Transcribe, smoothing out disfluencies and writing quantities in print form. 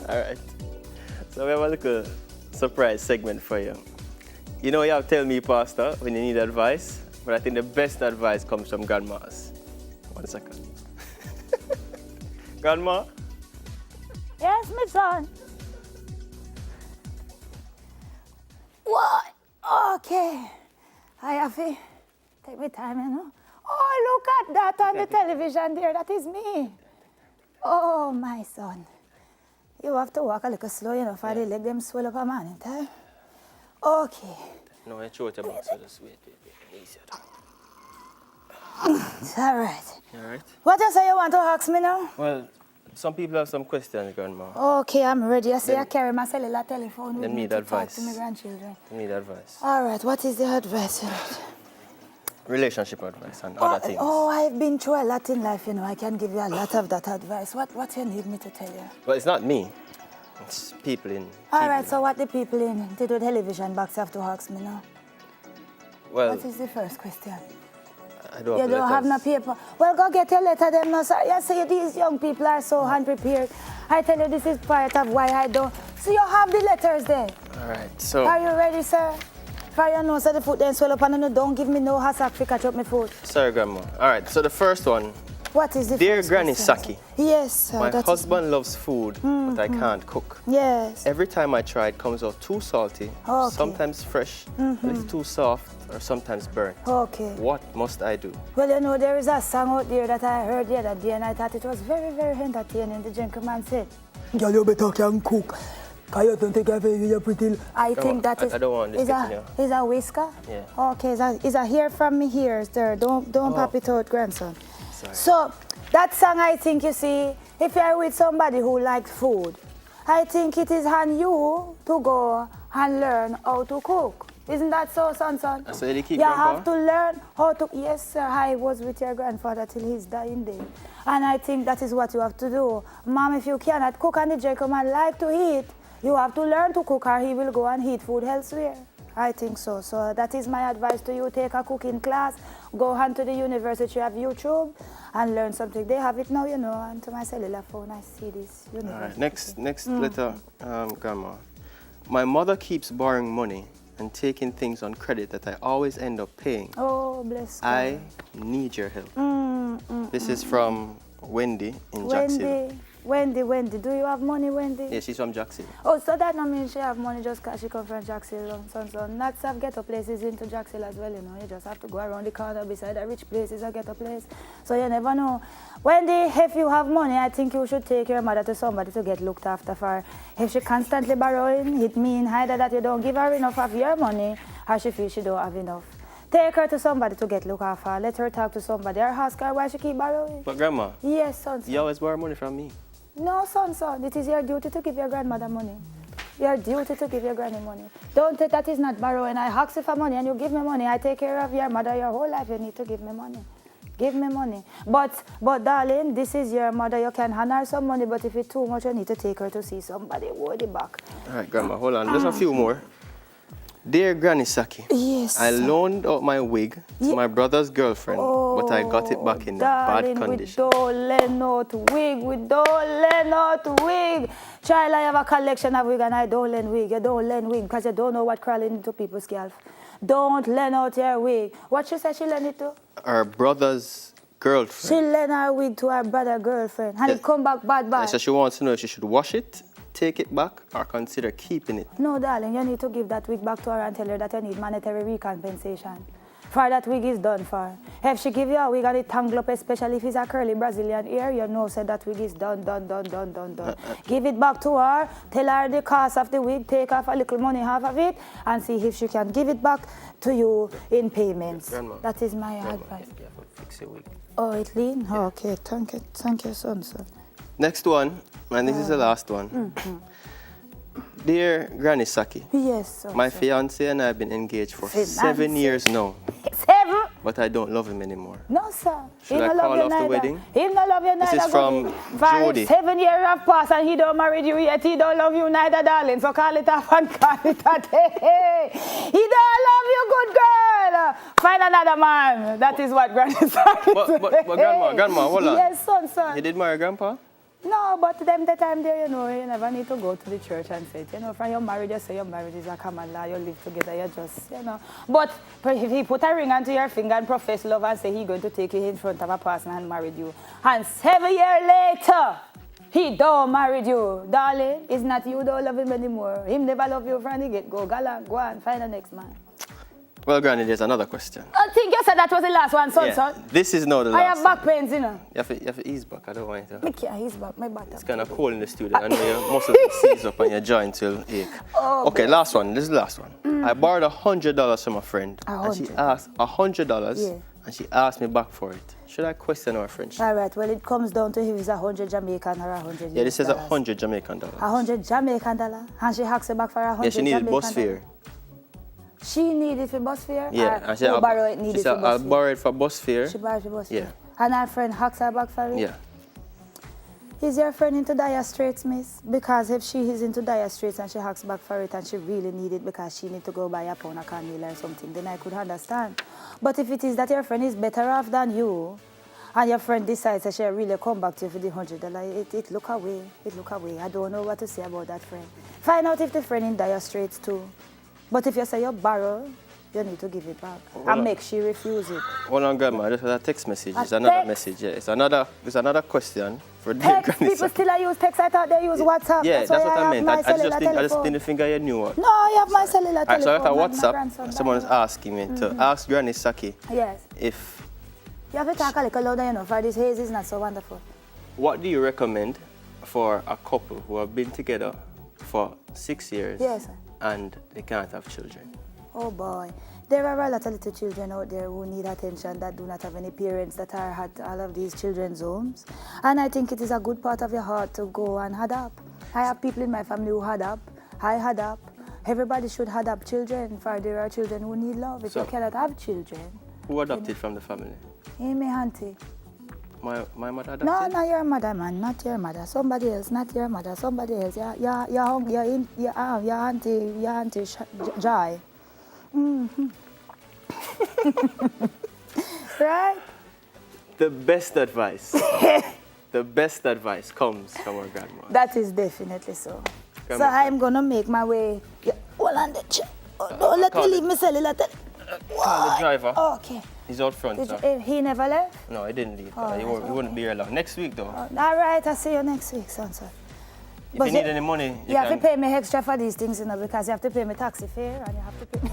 All right. So we have a little surprise segment for you. You know you have to tell me, Pastor, when you need advice, but I think the best advice comes from grandmas. 1 second. Grandma? Yes, my son. What? Okay. I have to take my time, you know. Oh, look at that on the television there. That is me. Oh, my son. You have to walk a little slow, you know, for the leg them swell up a man, eh? Okay. No, I throw it back, so just wait. Easier. It's all right. All right. What else you want to ask me now? Well, some people have some questions, Grandma. Okay, I'm ready. I see I carry my cellular telephone with They me need to advice. talk to my grandchildren. They need advice. All right, what is the advice? Relationship advice and other things. Oh, I've been through a lot in life, you know. I can give you a lot of that advice. What you need me to tell you? Well, it's not me. It's people in All TV. right, so what the people in the television box have to ask me now? Well, What is the first question? I don't You have don't have no letters. paper. Well, go get your letter then, no, sir. You see, these young people are so unprepared. I tell you, this is part of why I don't. So you have the letters there. All right, so... Are you ready, sir? For you know, so the foot then swell up and you don't give me no hassle to catch up my foot. Sorry, Grandma. All right, so the first one. What is the Dear first Granny question, Saki, sir? Yes, sir. my that is- husband loves food, but I can't cook. Yes. Every time I try, it comes out too salty, Okay. sometimes fresh, a little too soft, or sometimes burnt. Okay. What must I do? Well, you know, there is a song out there that I heard the other day and I thought it was very, very entertaining. The gentleman said, Girl, you better can cook. Cause you don't take care of your pretty... I think that is... I don't want this getting you. Is a whisker? Yeah. Okay, is a hair from me here, sir. Don't pop it out, grandson. Sorry. So, that song, I think, you see, if you're with somebody who likes food, I think it is on you to go and learn how to cook. Isn't that so, son? So you keep You Grandpa? have to learn how to... Yes, sir, I was with your grandfather till his dying day. And I think that is what you have to do. Mom, if you cannot cook and the gentleman like to eat, you have to learn to cook or he will go and eat food elsewhere. I think so. So that is my advice to you. Take a cooking class, go on to the University of YouTube and learn something. They have it now, you know, and to my cellular phone I see this university. All right, next letter, Grandma. My mother keeps borrowing money and taking things on credit that I always end up paying. Oh, bless God. I need your help. This is from Wendy in Jackson. Wendy, do you have money, Wendy? Yeah, she's from Jackson. Oh, so that don't mean she have money just because she come from Jacksonville, son. Lots of ghetto places into Jacksonville as well, you know. You just have to go around the corner beside a rich place is a ghetto place. So you never know. Wendy, if you have money, I think you should take your mother to somebody to get looked after for. If she constantly borrowing, it means either that you don't give her enough of your money or she feels she don't have enough. Take her to somebody to get looked after. Let her talk to somebody or ask her why she keep borrowing. But Grandma, Yes, son. you always borrow money from me. No, son. It is your duty to give your grandmother money. Your duty to give your granny money. Don't take that is not borrowing. I ask you for money and you give me money. I take care of your mother your whole life. You need to give me money. Give me money. But darling, this is your mother. You can hand her some money, but if it's too much, you need to take her to see somebody. Hold it back. All right, Grandma, hold on. There's a few more. Dear Granny Saki, Yes. I loaned out my wig to my brother's girlfriend, but I got it back in darling, bad condition. We don't lend out wig. Child, I have a collection of wig and I don't lend wig. You don't lend wig because you don't know what crawling into people's scalp. Don't lend out your wig. What she said she lend it to? Her brother's girlfriend. She lend her wig to her brother's girlfriend and it come back bad. So she wants to know if she should wash it, take it back, or consider keeping it. No, darling, you need to give that wig back to her and tell her that you need monetary recompensation. For that wig is done for. If she give you a wig and it tangle up, especially if it's a curly Brazilian hair, you know say that wig is done. Give it back to her, tell her the cost of the wig, take off a little money, half of it, and see if she can give it back to you in payments. Grandma, that is my advice. Yeah, fix your wig. Oh, it lean? Yeah. Okay, thank you, son. Next one, and this is the last one. Dear Granny Saki, Yes, sir. my fiancé and I have been engaged for 7 years now, 7? but I don't love him anymore. No, sir. Should I call off the wedding? He don't love you neither. This is from Jody. 7 years have passed and he don't marry you yet. He don't love you neither, darling. So call it off and call it a day. He don't love you, good girl. Find another man. That is what Granny Saki But Grandma, hold on. Yes, son. You did marry Grandpa? No, but them the time there, you know, you never need to go to the church and say it. You know, from your marriage, you say your marriage is a common law, you live together, you just, you know. But if he put a ring onto your finger and profess love and say he's going to take you in front of a person and marry you, and 7 years later, he don't marry you, darling, it's not you don't love him anymore. Him never love you from the get-go. Go and find the next man. Well, Granny, there's another question. I think you said that was the last one, son. This is not the last I have back pains, you know. You have to ease back. I don't want it to. I can't ease back, my back. It's kind of cold in the studio. I know your muscles will seize up and your joints will ache. Oh, okay, last one. This is the last one. I borrowed $100 from a friend. And she asked $100 and she asked me back for it. Should I question our friendship? All right, well, it comes down to if it's 100 Jamaican or 100 US. Yeah, this is 100 Jamaican dollars. 100 Jamaican dollar? And she asks you back for 100 Jamaican. Yeah, she needed bus fare. She needed for bus fare? Yeah, and she borrow it needed for bus fare? I'll borrow it for bus fare. She borrowed for bus fare? Yeah. And her friend asks her back for it? Yeah. Is your friend into dire straits, miss? Because if she is into dire straits and she asks back for it and she really need it because she need to go buy a pound of cornmeal or something, then I could understand. But if it is that your friend is better off than you, and your friend decides that she'll really come back to you for the $100, it look away. It look away. I don't know what to say about that friend. Find out if the friend in dire straits too. But if you say you borrow, you need to give it back and make she refuse it. Hold on, Grandma. This is a text message. It's another message. Yeah. It's another question for the text. People still use text. I thought they use WhatsApp. Yeah, that's what I meant. I just didn't think you knew what. No, I have my cellular telephone. So I have WhatsApp. Someone is asking me to ask Granny Saki. Yes. If you have to talk a little louder, you know, for this haze is not so wonderful. What do you recommend for a couple who have been together for 6 years? Yes, sir. And they can't have children? Oh boy, there are a lot of little children out there who need attention that do not have any parents that are at all of these children's homes. And I think it is a good part of your heart to go and adopt. I have people in my family who adopt. I adopt. Everybody should adopt children, for there are children who need love. If you cannot have children. Who adopted from the family? Me auntie. My mother adopted? No, not your mother, man. Not your mother. Somebody else. Not your mother. Somebody else. Your auntie Joy. Mm-hmm. Right? The best advice. The best advice comes from our grandma. That is definitely so. So I'm gonna make my way. Hold on the chair. Don't let me leave my cellular. Call the driver. Oh, okay. He's out front, sir. He never left? No, he didn't leave. He wouldn't be here long. Next week, though. All right, I'll see you next week, son. If you need any money, you have to pay me extra for these things, you know, because you have to pay me taxi fare and you have to pay me.